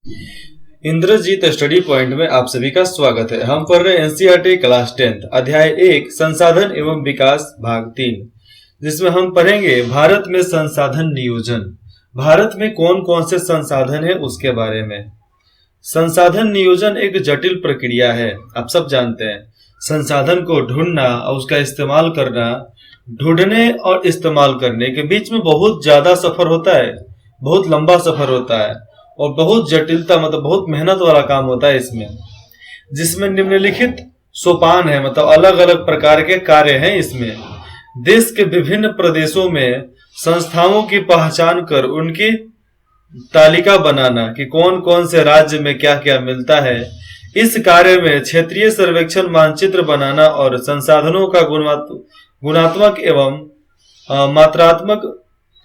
Indrajit study point में आप सभी का स्वागत है। हम पढ़ रहे हैं एनसीईआरटी क्लास 10 अध्याय 1 संसाधन एवं विकास भाग 3, जिसमें हम पढ़ेंगे भारत में संसाधन नियोजन। भारत में कौन कौन से संसाधन है उसके बारे में। संसाधन नियोजन एक जटिल प्रक्रिया है, आप सब जानते हैं। संसाधन को ढूंढना और उसका इस्तेमाल करना, ढूंढने और इस्तेमाल करने के बीच में बहुत ज्यादा सफर होता है, बहुत लंबा सफर होता है और बहुत जटिलता मतलब बहुत मेहनत वाला काम होता है इसमें, जिसमें निम्नलिखित सोपान है, मतलब अलग अलग प्रकार के कार्य हैं इसमें। देश के विभिन्न प्रदेशों में संस्थाओं की पहचान कर उनकी तालिका बनाना कि कौन कौन से राज्य में क्या क्या मिलता है। इस कार्य में क्षेत्रीय सर्वेक्षण मानचित्र बनाना और संसाधनों का गुणात्मक एवं मात्रात्मक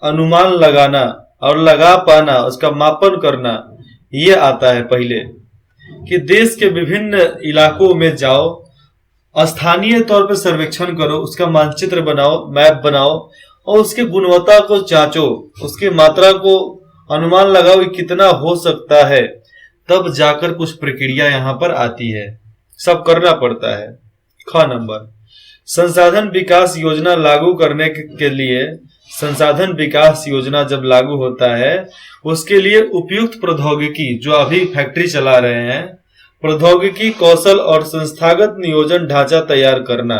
अनुमान लगाना और लगा पाना, उसका मापन करना, ये आता है। पहले कि देश के विभिन्न इलाकों में जाओ, स्थानीय तौर पर सर्वेक्षण करो, उसका मानचित्र बनाओ, मैप बनाओ और उसकी गुणवत्ता को जांचो, उसकी मात्रा को अनुमान लगाओ कि कितना हो सकता है, तब जाकर कुछ प्रक्रिया यहाँ पर आती है। सब करना पड़ता है। ख नंबर, संसाधन विकास योजना लागू करने के लिए संसाधन विकास योजना जब लागू होता है उसके लिए उपयुक्त प्रौद्योगिकी, जो अभी फैक्ट्री चला रहे हैं, प्रौद्योगिकी, कौशल और संस्थागत नियोजन ढांचा तैयार करना।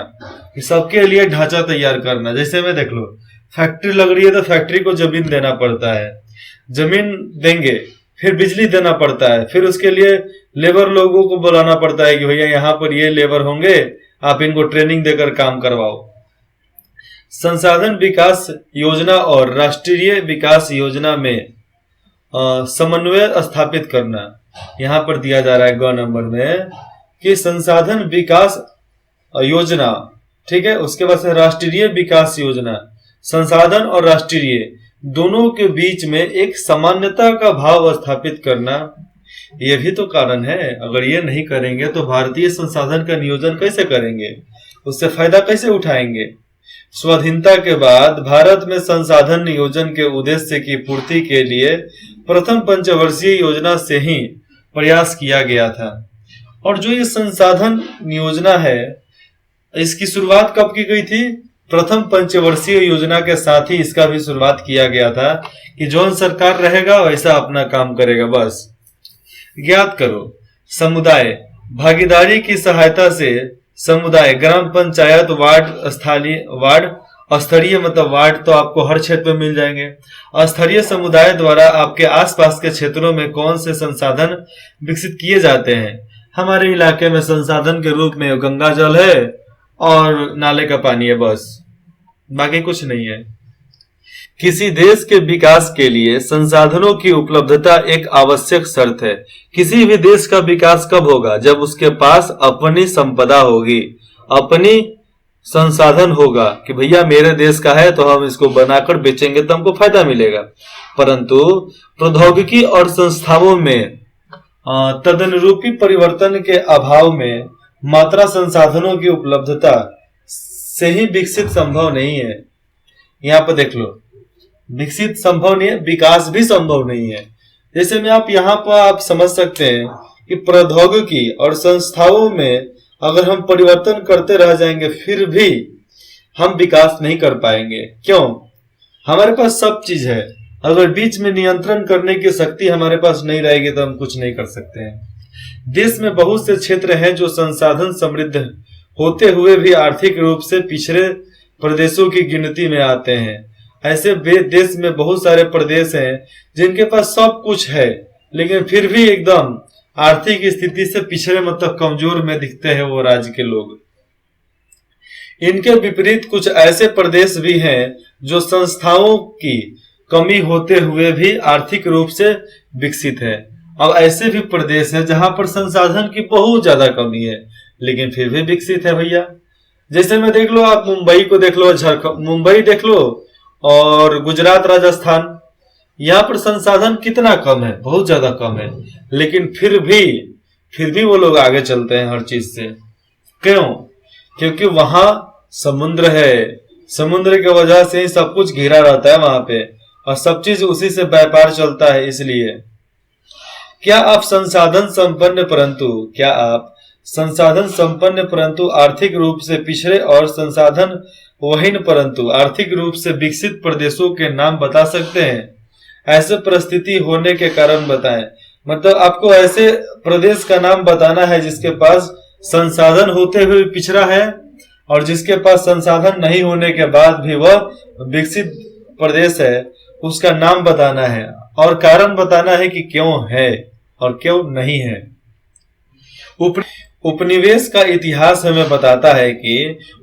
सबके लिए ढांचा तैयार करना। जैसे में देख लो, फैक्ट्री लग रही है तो फैक्ट्री को जमीन देना पड़ता है, जमीन देंगे, फिर बिजली देना पड़ता है, फिर उसके लिए लेबर लोगों को बुलाना पड़ता है कि भैया यहाँ पर ये लेबर होंगे, आप इनको ट्रेनिंग देकर काम करवाओ। संसाधन विकास योजना और राष्ट्रीय विकास योजना में समन्वय स्थापित करना। यहाँ पर दिया जा रहा है ग नंबर में कि संसाधन विकास योजना, ठीक है, उसके बाद से राष्ट्रीय विकास योजना, संसाधन और राष्ट्रीय दोनों के बीच में एक सामान्यता का भाव स्थापित करना। यह भी तो कारण है, अगर ये नहीं करेंगे तो भारतीय संसाधन का नियोजन कैसे करेंगे, उससे फायदा कैसे उठाएंगे। स्वाधीनता के बाद भारत में संसाधन नियोजन के उद्देश्य की पूर्ति के लिए प्रथम पंचवर्षीय योजना से ही प्रयास किया गया था। और जो ये संसाधन नियोजना है, इसकी शुरुआत कब की गई थी? प्रथम पंचवर्षीय योजना के साथ ही इसका भी शुरुआत किया गया था कि जौन सरकार रहेगा वैसा अपना काम करेगा। बस ज्ञात करो, समुदाय भागीदारी की सहायता से समुदाय, ग्राम पंचायत, वार्ड स्तरीय, मतलब वार्ड तो आपको हर क्षेत्र में मिल जाएंगे, स्तरीय समुदाय द्वारा आपके आसपास के क्षेत्रों में कौन से संसाधन विकसित किए जाते हैं। हमारे इलाके में संसाधन के रूप में गंगा जल है और नाले का पानी है, बस, बाकी कुछ नहीं है। किसी देश के विकास के लिए संसाधनों की उपलब्धता एक आवश्यक शर्त है। किसी भी देश का विकास कब होगा? जब उसके पास अपनी संपदा होगी, अपनी संसाधन होगा कि भैया मेरे देश का है तो हम इसको बनाकर बेचेंगे तो हमको फायदा मिलेगा। परंतु प्रौद्योगिकी और संस्थाओं में तदनुरूपी परिवर्तन के अभाव में मात्रा संसाधनों की उपलब्धता से ही विकसित संभव नहीं है। यहाँ पर देख लो, विकसित संभव नहीं है, विकास भी संभव नहीं है। जैसे में आप यहाँ पर आप समझ सकते हैं कि प्रौद्योगिकी और संस्थाओं में अगर हम परिवर्तन करते रह जाएंगे फिर भी हम विकास नहीं कर पाएंगे। क्यों? हमारे पास सब चीज है, अगर बीच में नियंत्रण करने की शक्ति हमारे पास नहीं रहेगी तो हम कुछ नहीं कर सकते हैं। देश में बहुत से क्षेत्र हैं जो संसाधन समृद्ध होते हुए भी आर्थिक रूप से पिछड़े प्रदेशों की गिनती में आते हैं। ऐसे देश में बहुत सारे प्रदेश हैं जिनके पास सब कुछ है लेकिन फिर भी एकदम आर्थिक स्थिति से पिछड़े, मतलब कमजोर में दिखते हैं वो राज्य के लोग। इनके विपरीत कुछ ऐसे प्रदेश भी हैं जो संस्थाओं की कमी होते हुए भी आर्थिक रूप से विकसित है। अब ऐसे भी प्रदेश हैं जहां पर संसाधन की बहुत ज्यादा कमी है लेकिन फिर भी विकसित है भैया। जैसे में देख लो, आप मुंबई को देख लो, मुंबई देख लो और गुजरात, राजस्थान, यहाँ पर संसाधन कितना कम है, बहुत ज्यादा कम है, लेकिन फिर भी वो लोग आगे चलते हैं हर चीज से। क्यों? क्योंकि वहां समुद्र है, समुद्र की वजह से ही सब कुछ घिरा रहता है वहां पे और सब चीज उसी से व्यापार चलता है। इसलिए क्या आप संसाधन संपन्न परंतु आर्थिक रूप से पिछड़े और संसाधन वहीन परंतु आर्थिक रूप से विकसित प्रदेशों के नाम बता सकते हैं? ऐसे परिस्थिति होने के कारण बताएं। मतलब आपको ऐसे प्रदेश का नाम बताना है जिसके पास संसाधन होते हुए पिछड़ा है और जिसके पास संसाधन नहीं होने के बाद भी वह विकसित प्रदेश है, उसका नाम बताना है और कारण बताना है कि क्यों है और क्यों नहीं है। उपनिवेश का इतिहास हमें बताता है कि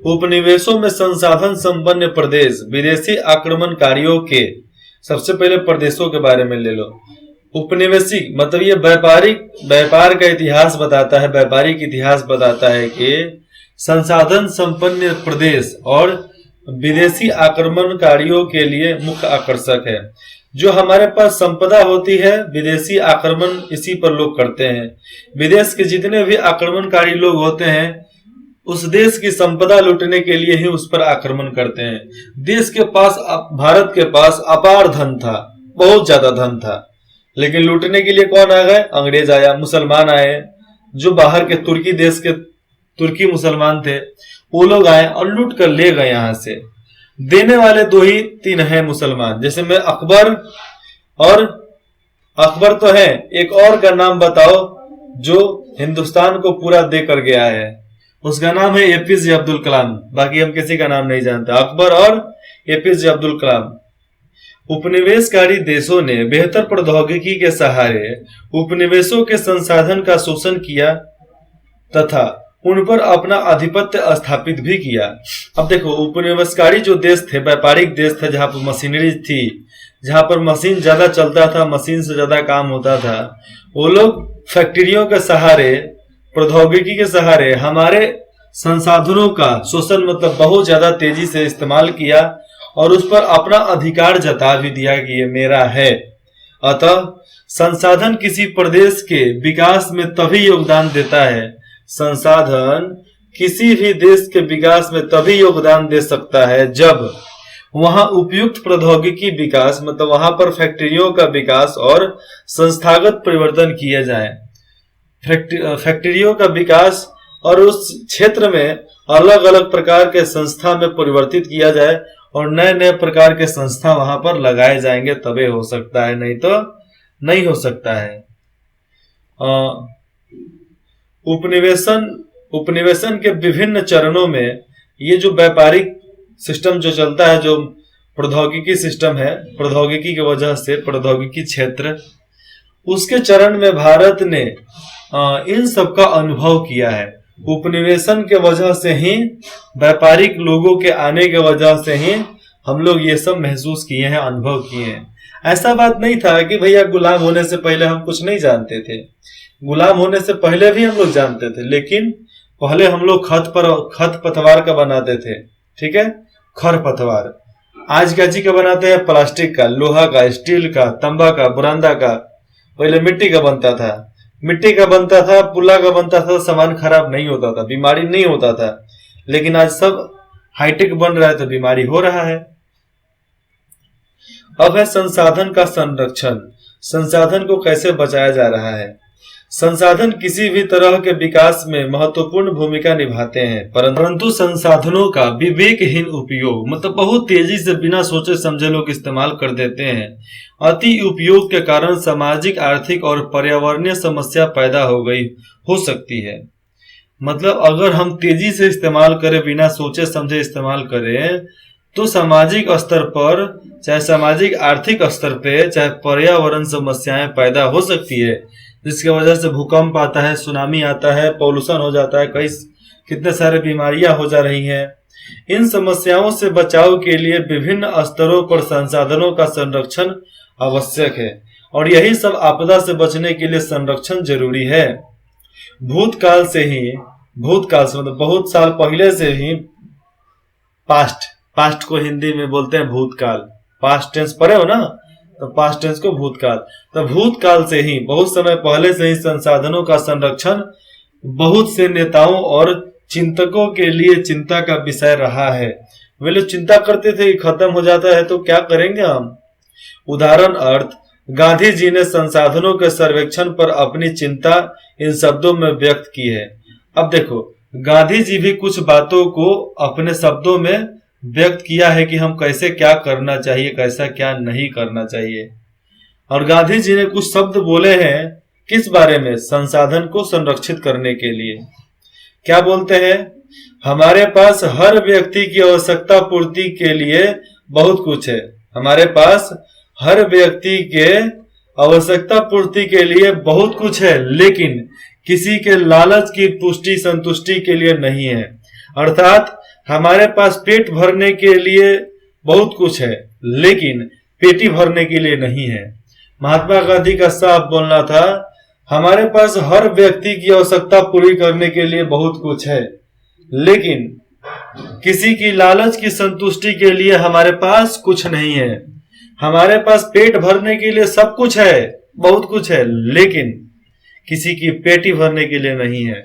उपनिवेशों में संसाधन संपन्न प्रदेश विदेशी आक्रमणकारियों के, सबसे पहले प्रदेशों के बारे में ले लो। उपनिवेशिक मतलब ये व्यापार का इतिहास बताता है, व्यापारिक इतिहास बताता है कि संसाधन संपन्न प्रदेश और विदेशी आक्रमणकारियों के लिए मुख्य आकर्षक है। जो हमारे पास संपदा होती है, विदेशी आक्रमण इसी पर लोग करते हैं। विदेश के जितने भी आक्रमणकारी लोग होते हैं उस देश की संपदा लूटने के लिए ही उस पर आक्रमण करते हैं। देश के पास, भारत के पास अपार धन था, बहुत ज्यादा धन था, लेकिन लूटने के लिए कौन आ गए? अंग्रेज आया, मुसलमान आए, जो बाहर के तुर्की देश के तुर्की मुसलमान थे, वो लोग आए और लूट कर ले गए। यहां से देने वाले 2 ही 3 हैं मुसलमान, जैसे मैं अकबर तो है, एक और का नाम बताओ जो हिंदुस्तान को पूरा देकर गया है। उसका नाम है एपीजे अब्दुल कलाम, बाकी हम किसी का नाम नहीं जानते। अकबर और एपीजे अब्दुल कलाम। उपनिवेशकारी देशों ने बेहतर प्रौद्योगिकी के सहारे उपनिवेशों के संसाधन का शोषण किया तथा उन पर अपना आधिपत्य स्थापित भी किया। अब देखो, उपनिवेशकारी जो देश थे, व्यापारिक देश थे, जहां पर मशीनरी थी, जहां पर मशीन ज्यादा चलता था, मशीन से ज्यादा काम होता था, वो लोग फैक्ट्रियों के सहारे, प्रौद्योगिकी के सहारे हमारे संसाधनों का शोषण मतलब बहुत ज्यादा तेजी से इस्तेमाल किया और उस पर अपना अधिकार जता भी दिया कि ये मेरा है। अतः संसाधन किसी प्रदेश के विकास में तभी योगदान देता है, संसाधन किसी भी देश के विकास में तभी योगदान दे सकता है जब वहां उपयुक्त प्रौद्योगिकी विकास मतलब वहां पर फैक्ट्रियों का विकास और संस्थागत परिवर्तन किए जाए। फैक्ट्रियों का विकास और उस क्षेत्र में अलग अलग प्रकार के संस्था में परिवर्तित किया जाए और नए नए प्रकार के संस्था वहां पर लगाए जाएंगे, तबे हो सकता है, नहीं तो नहीं हो सकता है। उपनिवेशन के विभिन्न चरणों में ये जो व्यापारिक सिस्टम जो चलता है, जो प्रौद्योगिकी सिस्टम है, प्रौद्योगिकी की वजह से प्रौद्योगिकी क्षेत्र, उसके चरण में भारत ने इन सब का अनुभव किया है। उपनिवेशन के वजह से ही, व्यापारिक लोगों के आने के वजह से ही हम लोग ये सब महसूस किए हैं, अनुभव किए हैं। ऐसा बात नहीं था कि भैया गुलाम होने से पहले हम कुछ नहीं जानते थे। गुलाम होने से पहले भी हम लोग जानते थे, लेकिन पहले हम लोग खत पतवार का बनाते थे, ठीक है, खरपतवार। आज क्या चीज का बनाते हैं? प्लास्टिक का, लोहा का, स्टील का, तांबा का, बुरांदा का। पहले मिट्टी का बनता था, पुल्ला का बनता था, सामान खराब नहीं होता था, बीमारी नहीं होता था। लेकिन आज सब हाईटेक बन रहा है तो बीमारी हो रहा है। अब है संसाधन का संरक्षण। संसाधन को कैसे बचाया जा रहा है? संसाधन किसी भी तरह के विकास में महत्वपूर्ण भूमिका निभाते हैं, परंतु संसाधनों का विवेकहीन उपयोग मतलब बहुत तेजी से बिना सोचे समझे लोग इस्तेमाल कर देते हैं। अति उपयोग के कारण सामाजिक, आर्थिक और पर्यावरणीय समस्या पैदा हो सकती है। मतलब अगर हम तेजी से इस्तेमाल करें, बिना सोचे समझे इस्तेमाल करें, तो सामाजिक स्तर पर, चाहे सामाजिक आर्थिक स्तर पे, चाहे पर्यावरण समस्याएं पैदा हो सकती है, जिसकी वजह से भूकंप आता है, सुनामी आता है, पॉल्यूशन हो जाता है, कितने सारे बीमारियां हो जा रही हैं। इन समस्याओं से बचाव के लिए विभिन्न स्तरों पर संसाधनों का संरक्षण आवश्यक है और यही सब आपदा से बचने के लिए संरक्षण जरूरी है। भूतकाल से मतलब बहुत साल पहले से ही, पास्ट को हिंदी में बोलते हैं भूतकाल, पास्ट टेंस पढ़े हो ना, तो पास्ट टेंस को भूतकाल, तो भूतकाल से ही, बहुत समय पहले से ही संसाधनों का संरक्षण बहुत से नेताओं और चिंतकों के लिए चिंता का विषय रहा है। वे लोग चिंता करते थे कि खत्म हो जाता है तो क्या करेंगे हम। उदाहरण अर्थ गांधी जी ने संसाधनों के सर्वेक्षण पर अपनी चिंता इन शब्दों में व्यक्त की है। अब देखो, गांधी जी भी कुछ बातों को अपने शब्दों में व्यक्त किया है कि हम कैसे क्या करना चाहिए, कैसा क्या नहीं करना चाहिए। और गांधी जी ने कुछ शब्द बोले हैं किस बारे में? संसाधन को संरक्षित करने के लिए। क्या बोलते हैं? हमारे पास हर व्यक्ति की आवश्यकता पूर्ति के लिए बहुत कुछ है। हमारे पास हर व्यक्ति के आवश्यकता पूर्ति के लिए बहुत कुछ है, लेकिन किसी के लालच की पुष्टि संतुष्टि के लिए नहीं है। अर्थात हमारे पास पेट भरने के लिए बहुत कुछ है, लेकिन पेटी भरने के लिए नहीं है। महात्मा गांधी का साफ बोलना था, हमारे पास हर व्यक्ति की आवश्यकता पूरी करने के लिए बहुत कुछ है, लेकिन किसी की लालच की संतुष्टि के लिए हमारे पास कुछ नहीं है। हमारे पास पेट भरने के लिए सब कुछ है, बहुत कुछ है, लेकिन किसी की पेटी भरने के लिए नहीं है।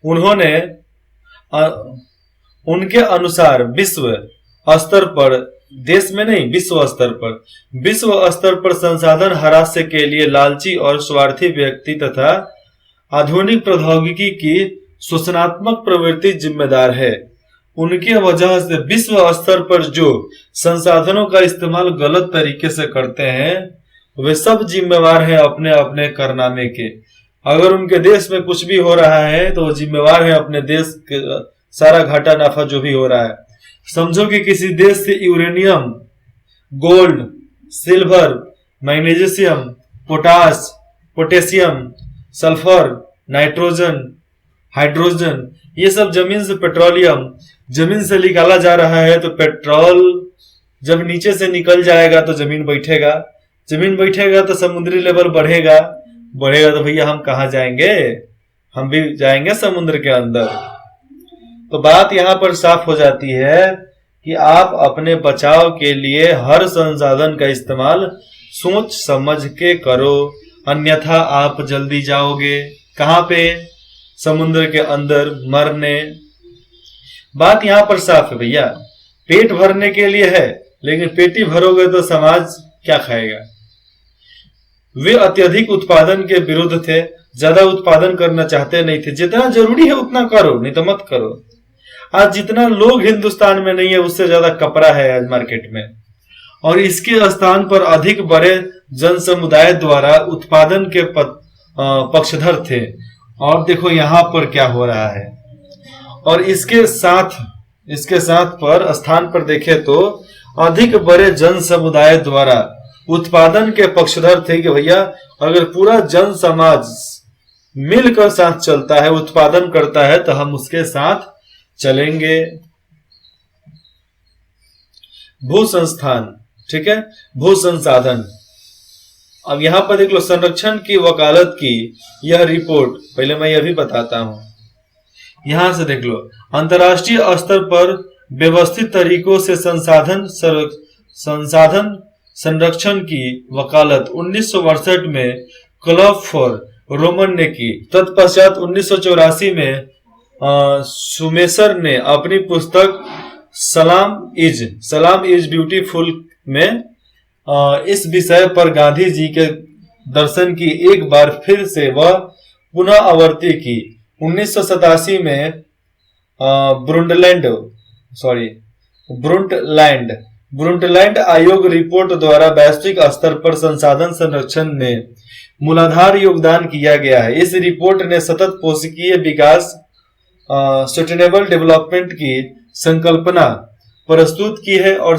उन्होंने उनके अनुसार विश्व स्तर पर, देश में नहीं विश्व स्तर पर संसाधन ह्रास के लिए लालची और स्वार्थी व्यक्ति तथा आधुनिक प्रौद्योगिकी की शोषणात्मक प्रवृत्ति जिम्मेदार है। उनके वजह से विश्व स्तर पर जो संसाधनों का इस्तेमाल गलत तरीके से करते हैं, वे सब जिम्मेवार हैं अपने अपने कारनामे के। अगर उनके देश में कुछ भी हो रहा है तो वो जिम्मेवार है अपने देश के सारा घाटा नाफा जो भी हो रहा है। समझो कि किसी देश से uranium, gold, silver, magnesium, potash, potassium, sulphur, nitrogen, hydrogen, ये सब जमीन से, पेट्रोलियम जमीन से निकाला जा रहा है। तो पेट्रोल जब नीचे से निकल जाएगा तो जमीन बैठेगा, जमीन बैठेगा तो समुद्री लेवल बढ़ेगा, बढ़ेगा तो भैया हम कहाँ जाएंगे? हम भी जाएंगे समुद्र के अंदर। तो बात यहाँ पर साफ हो जाती है कि आप अपने बचाव के लिए हर संसाधन का इस्तेमाल सोच समझ के करो, अन्यथा आप जल्दी जाओगे कहाँ पे? समुद्र के अंदर मरने। बात यहाँ पर साफ है भैया, पेट भरने के लिए है, लेकिन पेटी भरोगे तो समाज क्या खाएगा? वे अत्यधिक उत्पादन के विरुद्ध थे, ज्यादा उत्पादन करना चाहते नहीं थे। जितना जरूरी है उतना करो, नहीं तो मत करो। आज जितना लोग हिंदुस्तान में नहीं है, उससे ज्यादा कपड़ा है आज मार्केट में, और इसके स्थान पर अधिक बड़े जन समुदाय द्वारा उत्पादन के पक्षधर थे। और देखो यहाँ पर क्या हो रहा है। और इसके साथ पर स्थान पर देखें तो अधिक बड़े जन समुदाय द्वारा उत्पादन के पक्षधर थे कि भैया अगर पूरा जन समाज मिलकर साथ चलता है, उत्पादन करता है, तो हम उसके साथ चलेंगे। भू संस्थान, ठीक है, भू संसाधन। अब यहां पर देख लो, संरक्षण की वकालत की यह रिपोर्ट, पहले मैं यह भी बताता हूं, यहां से देख लो, अंतर्राष्ट्रीय स्तर पर व्यवस्थित तरीकों से संसाधन संरक्षण की वकालत 1962 में क्लब फॉर रोमन ने की। तत्पश्चात 1984 में सुमेसर ने अपनी पुस्तक सलाम इज ब्यूटीफुल में इस विषय पर गांधी जी के दर्शन की एक बार फिर से वह पुनः आवृत्ति की। 1987 में ब्रुंटलैंड आयोग रिपोर्ट द्वारा वैश्विक स्तर पर संसाधन संरक्षण में मूलाधार योगदान किया गया है। इस रिपोर्ट ने सतत पोषकीय विकास सस्टेनेबल डेवलपमेंट की संकल्पना प्रस्तुत की है और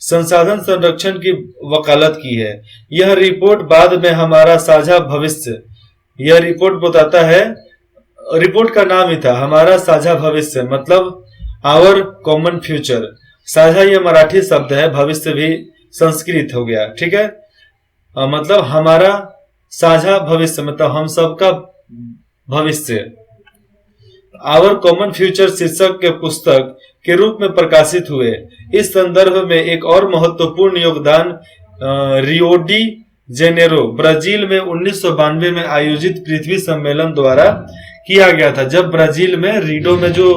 संसाधन संरक्षण की वकालत की है। यह रिपोर्ट बाद में हमारा साझा भविष्य, यह रिपोर्ट बताता है, रिपोर्ट का नाम ही था हमारा साझा भविष्य, मतलब आवर कॉमन फ्यूचर। साझा यह मराठी शब्द है, भविष्य भी संस्कृत हो गया, ठीक है, मतलब हमारा साझा भविष्य, मतलब हम सबका भविष्य। आवर कॉमन फ्यूचर शीर्षक के पुस्तक के रूप में प्रकाशित हुए। इस संदर्भ में एक और महत्वपूर्ण योगदान रियो डी जेनेरो, ब्राजील में 1992 में आयोजित पृथ्वी सम्मेलन द्वारा किया गया था। जब ब्राजील में रीडो में जो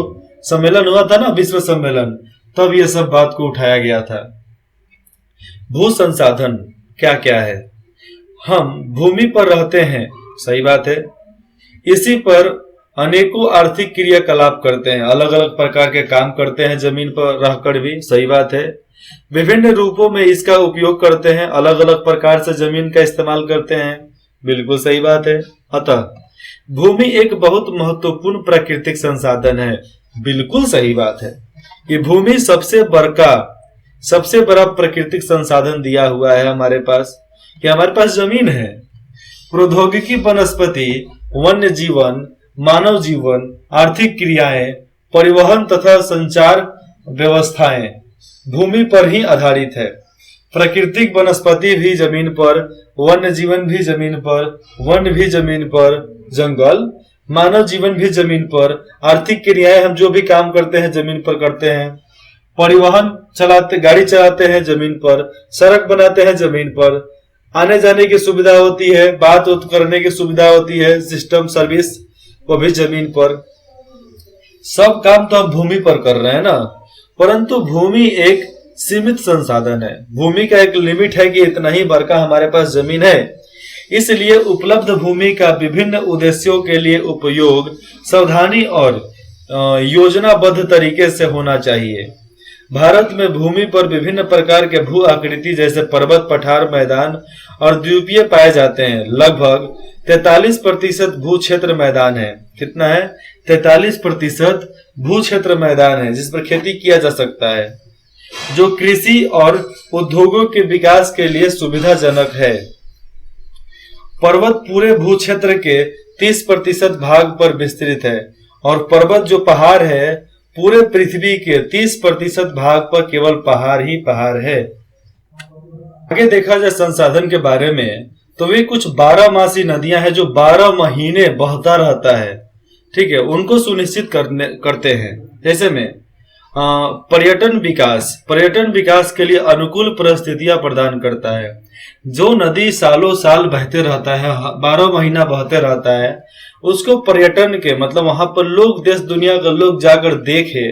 सम्मेलन हुआ था ना, विश्व सम्मेलन, तब यह सब बात को उठाया गया था। भू संसाधन क्या क्या है? हम भूमि पर रहते हैं, सही बात है। इसी पर अनेकों आर्थिक क्रियाकलाप करते हैं, अलग अलग प्रकार के काम करते हैं जमीन पर रहकर भी, सही बात है। विभिन्न रूपों में इसका उपयोग करते हैं, अलग अलग प्रकार से जमीन का इस्तेमाल करते हैं, बिल्कुल सही बात है। अतः भूमि एक बहुत महत्वपूर्ण प्राकृतिक संसाधन है, बिल्कुल सही बात है। ये भूमि सबसे बड़ा प्राकृतिक संसाधन दिया हुआ है हमारे पास, कि हमारे पास जमीन है। प्रौद्योगिकी, वनस्पति, वन्य जीवन, मानव जीवन, आर्थिक क्रियाएं, परिवहन तथा संचार व्यवस्थाएं भूमि पर ही आधारित है। प्राकृतिक वनस्पति भी जमीन पर, वन्य जीवन भी जमीन पर, वन भी जमीन पर, जंगल, मानव जीवन भी जमीन पर, आर्थिक क्रियाएं हम जो भी काम करते हैं जमीन पर करते हैं, परिवहन चलाते, गाड़ी चलाते हैं जमीन पर, सड़क बनाते हैं जमीन पर, आने जाने की सुविधा होती है, बात करने की सुविधा होती है, सिस्टम सर्विस वो भी जमीन पर। सब काम तो हम भूमि पर कर रहे हैं ना, परंतु भूमि एक सीमित संसाधन है। भूमि का एक लिमिट है कि इतना ही बड़का हमारे पास जमीन है, इसलिए उपलब्ध भूमि का विभिन्न उद्देश्यों के लिए उपयोग सावधानी और योजनाबद्ध तरीके से होना चाहिए। भारत में भूमि पर विभिन्न प्रकार के भू आकृति जैसे पर्वत, पठार, मैदान और द्वीपीय पाए जाते हैं। लगभग 43% भू क्षेत्र मैदान है। कितना है? 43% भू क्षेत्र मैदान है जिस पर खेती किया जा सकता है, जो कृषि और उद्योगों के विकास के लिए सुविधाजनक है। पर्वत पूरे भू क्षेत्र के 30% भाग पर विस्तृत है और पर्वत जो पहाड़ है पूरे पृथ्वी के 30% भाग पर केवल पहाड़ ही पहाड़ है। आगे देखा जाए संसाधन के बारे में तो वे कुछ 12 नदियां हैं जो 12 महीने बहता रहता है, ठीक है, उनको सुनिश्चित करते हैं। जैसे में पर्यटन विकास के लिए अनुकूल परिस्थितियां प्रदान करता है। जो नदी सालों साल बहते रहता है, 12 महीना बहते रहता है, उसको पर्यटन के मतलब वहां पर लोग, देश दुनिया के लोग जाकर देखे,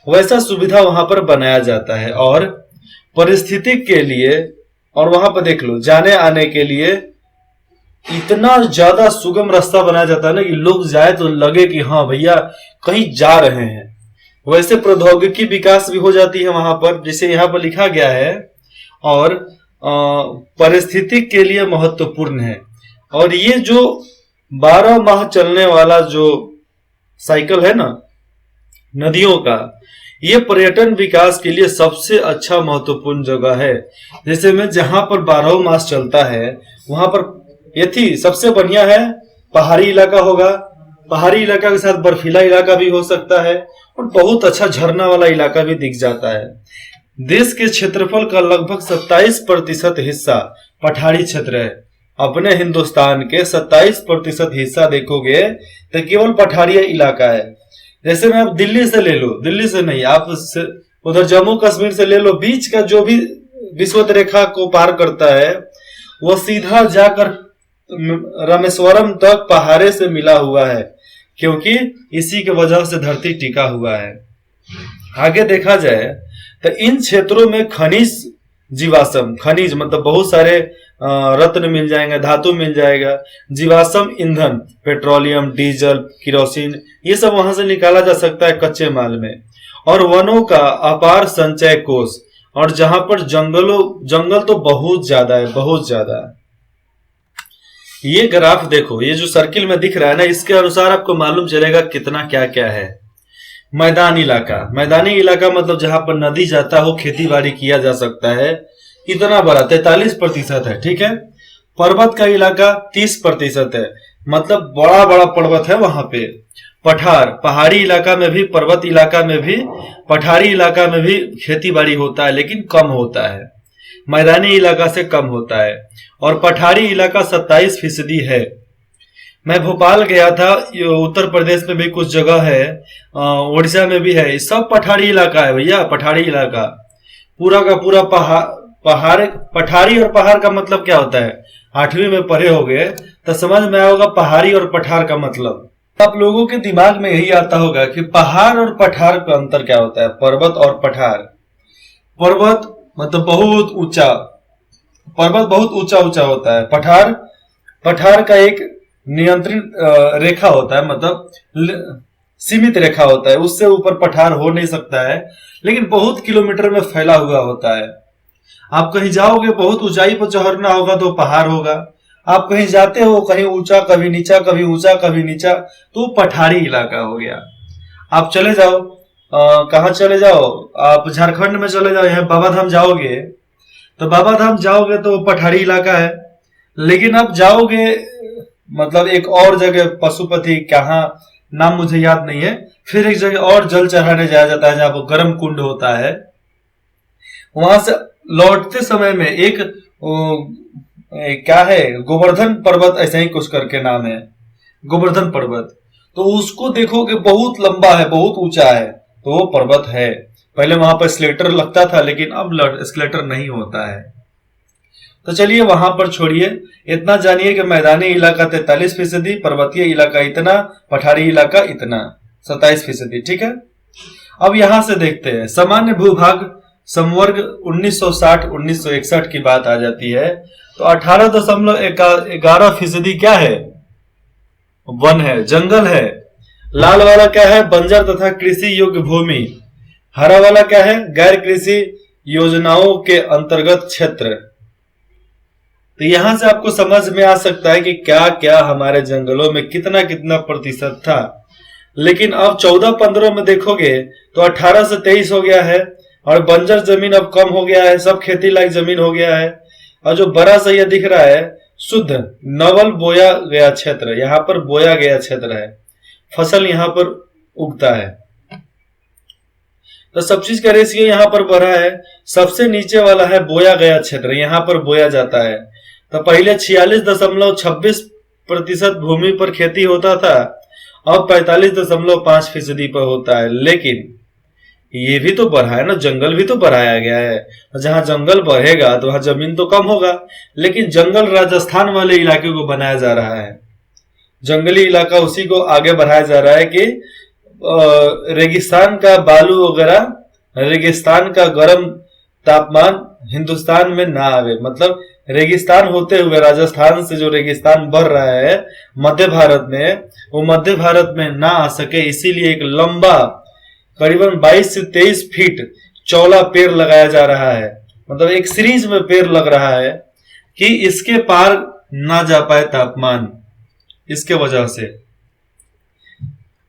वैसा सुविधा वहां पर बनाया जाता है। और परिस्थिति के लिए, और वहां पर देख लो, जाने आने के लिए इतना ज्यादा सुगम रास्ता बनाया जाता है ना कि लोग जाए तो लगे कि हाँ भैया कहीं जा रहे हैं। वैसे प्रौद्योगिकी विकास भी हो जाती है वहां पर, जिसे यहाँ पर लिखा गया है, और परिस्थिति के लिए महत्वपूर्ण है। और ये जो 12 माह चलने वाला जो साइकिल है ना नदियों का, ये पर्यटन विकास के लिए सबसे अच्छा महत्वपूर्ण जगह है। जैसे में जहां पर 12 मास चलता है वहां पर यथी सबसे बढ़िया है पहाड़ी इलाका होगा। पहाड़ी इलाका के साथ बर्फीला इलाका भी हो सकता है और बहुत अच्छा झरना वाला इलाका भी दिख जाता है। देश के क्षेत्रफल का लगभग 27% हिस्सा पठारी क्षेत्र है। अपने हिंदुस्तान के 27% हिस्सा देखोगे तो केवल पठारी इलाका है। जैसे में आप दिल्ली से ले लो, दिल्ली से नहीं, आप उधर जम्मू कश्मीर से ले लो, बीच का जो भी विषुवत रेखा को पार करता है वो सीधा जाकर रामेश्वरम तक पहाड़े से मिला हुआ है, क्योंकि इसी के वजह से धरती टिका हुआ है। आगे देखा जाए तो इन क्षेत्रों में खनिज जीवाश्म, खनिज मतलब बहुत सारे रत्न मिल जाएंगे, धातु मिल जाएगा। जीवाश्म ईंधन, पेट्रोलियम, डीजल, किरोसिन, ये सब वहां से निकाला जा सकता है कच्चे माल में। और वनों का अपार संचय कोष, और जहां पर जंगल तो बहुत ज्यादा है, बहुत ज्यादा। ये ग्राफ देखो, ये जो सर्किल में दिख रहा है ना, इसके अनुसार आपको मालूम चलेगा कितना क्या क्या है। मैदानी इलाका, मैदानी इलाका मतलब जहां पर नदी जाता हो, खेती बाड़ी किया जा सकता है, इतना बड़ा 43% है, ठीक है। पर्वत का इलाका 30% है, मतलब बड़ा बड़ा पर्वत है वहां पे। पठार, पहाड़ी इलाका में भी, पर्वत इलाका में भी, पठारी इलाका में भी खेती बाड़ी होता है लेकिन कम होता है, मैदानी इलाका से कम होता है। और पठारी इलाका 27% है। मैं भोपाल गया था, उत्तर प्रदेश में भी कुछ जगह है, उड़ीसा में भी है, सब पठारी इलाका है भैया। पठारी इलाका पूरा का पूरा पहाड़। पठारी और पहाड़ का मतलब क्या होता है, 8वीं में पढ़े होगे तो समझ में आएगा पहाड़ी और पठार का मतलब। आप लोगों के दिमाग में यही आता होगा कि पहाड़ और पठार का अंतर क्या होता है। पर्वत और पठार, पर्वत मतलब बहुत ऊंचा पर्वत, बहुत ऊंचा ऊंचा होता है। पठार, पठार का एक नियंत्रित रेखा होता है, मतलब सीमित रेखा होता है, उससे ऊपर पठार हो नहीं सकता है, लेकिन बहुत किलोमीटर में फैला हुआ होता है। आप कहीं जाओगे, बहुत ऊंचाई पर चढ़ना होगा तो पहाड़ होगा। आप कहीं जाते हो, कहीं ऊंचा, कभी नीचा, कभी ऊंचा, कभी नीचा, तो पठारी इलाका हो गया। आप चले जाओ, कहाँ चले जाओ, आप झारखंड में चले जाओ, यहाँ बाबा धाम जाओगे, तो बाबा धाम जाओगे तो पठारी इलाका है। लेकिन आप जाओगे मतलब एक और जगह, पशुपति कहाँ, नाम मुझे याद नहीं है, फिर एक जगह और जल चढ़ाने जाया जाता है जहाँ पर गर्म कुंड होता है। वहां से लौटते समय में एक क्या है, गोवर्धन पर्वत, ऐसा ही कुछ करके नाम है, गोवर्धन पर्वत। तो उसको देखोगे, बहुत लंबा है, बहुत ऊंचा है, तो वो पर्वत है। पहले वहां पर स्लेटर लगता था, लेकिन अब स्लेटर नहीं होता है। तो चलिए वहां पर छोड़िए, इतना जानिए कि मैदानी इलाका 43%, पर्वतीय इलाका इतना, पठारी इलाका इतना 27%। ठीक है। अब यहां से देखते हैं सामान्य भूभाग संवर्ग 1960-1961 की बात आ जाती है, तो 18.11% क्या है, वन है, जंगल है। लाल वाला क्या है, बंजर तथा कृषि योग्य भूमि। हरा वाला क्या है, गैर कृषि योजनाओं के अंतर्गत क्षेत्र। तो यहां से आपको समझ में आ सकता है कि क्या क्या हमारे जंगलों में कितना कितना प्रतिशत था। लेकिन अब 14-15 में देखोगे तो 18 से 23 हो गया है, और बंजर जमीन अब कम हो गया है, सब खेती लायक जमीन हो गया है। और जो बड़ा सही दिख रहा है, शुद्ध नवल बोया गया क्षेत्र, यहाँ पर बोया गया क्षेत्र है, फसल यहाँ पर उगता है। तो सब चीज का रेशियो यहाँ पर बढ़ा है। सबसे नीचे वाला है बोया गया क्षेत्र, यहाँ पर बोया जाता है। तो पहले 46.26% भूमि पर खेती होता था, अब 45.5% पर होता है। लेकिन ये भी तो बढ़ा है ना, जंगल भी तो बढ़ाया गया है। जहां जंगल बढ़ेगा तो वहां जमीन तो कम होगा, लेकिन जंगल राजस्थान वाले इलाके को बनाया जा रहा है, जंगली इलाका उसी को आगे बढ़ाया जा रहा है कि रेगिस्तान का बालू वगैरह, रेगिस्तान का गर्म तापमान हिंदुस्तान में ना आवे। मतलब रेगिस्तान होते हुए राजस्थान से जो रेगिस्तान बढ़ रहा है मध्य भारत में, वो मध्य भारत में ना आ सके, इसीलिए एक लंबा करीबन 22 से 23 फीट चौड़ा पेड़ लगाया जा रहा है। मतलब एक सीरीज में पेड़ लग रहा है कि इसके पार ना जा पाए तापमान, इसके वजह से।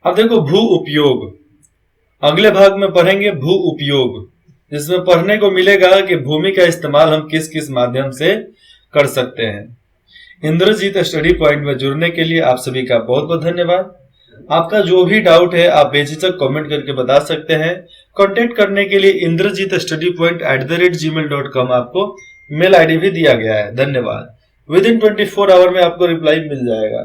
अब देखो भू उपयोग, अगले भाग में पढ़ेंगे भू उपयोग, जिसमें पढ़ने को मिलेगा कि भूमि का इस्तेमाल हम किस किस माध्यम से कर सकते हैं। इंद्रजीत स्टडी पॉइंट में जुड़ने के लिए आप सभी का बहुत बहुत धन्यवाद। आपका जो भी डाउट है आप बेझिझक कमेंट करके बता सकते हैं। कांटेक्ट करने के लिए indrajitstudypoint@gmail.com आपको मेल आईडी भी दिया गया है। धन्यवाद। विद इन 24 आवर में आपको रिप्लाई मिल जाएगा।